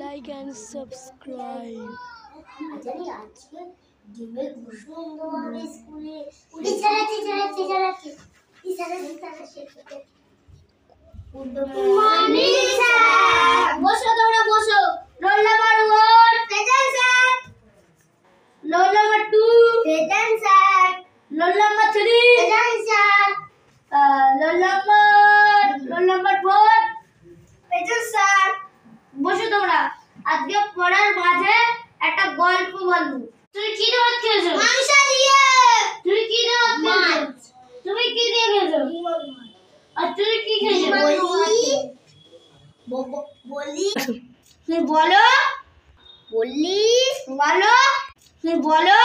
like and subscribe. জানি আজকে ডিমে সুন্দরভাবে স্কুলে উঠে চালাচ্ছে মর্নিং স্যার বসো তোমরা বসো roll number 1 present sir roll number 2 present sir roll number 3 present sir roll number 4 present sir বসো তোমরা আজকে পড়ার মাঝে একটা গল্প বলবো তুমি কি দিয়ে ভাত খেয়েছো মাংস দিয়ে তুমি কি দিয়ে ভাত খেয়েছো তুমি কি দিয়ে খেয়েছো আর তুমি কি খেয়েছো বলি তুমি বলো বললি বলো তুমি বলো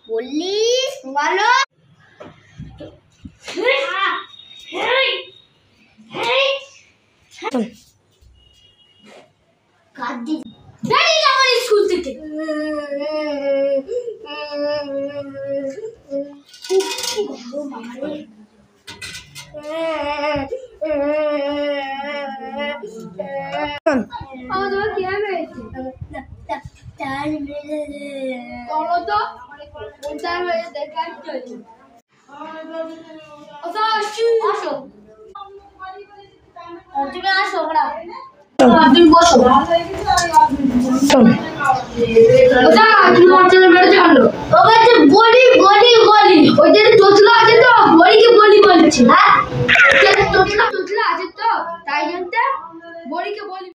বললি বলো কাঁদি বেরিয়ে যাবো স্কুল থেকে তুমি আসো ওরা তুমি বসো বলি বলি বলি ওই যে তোতলা আছে তো বলিকে বলি বলছি হ্যাঁ তোতলা আছে তো তাই জন্য বলিকে বলি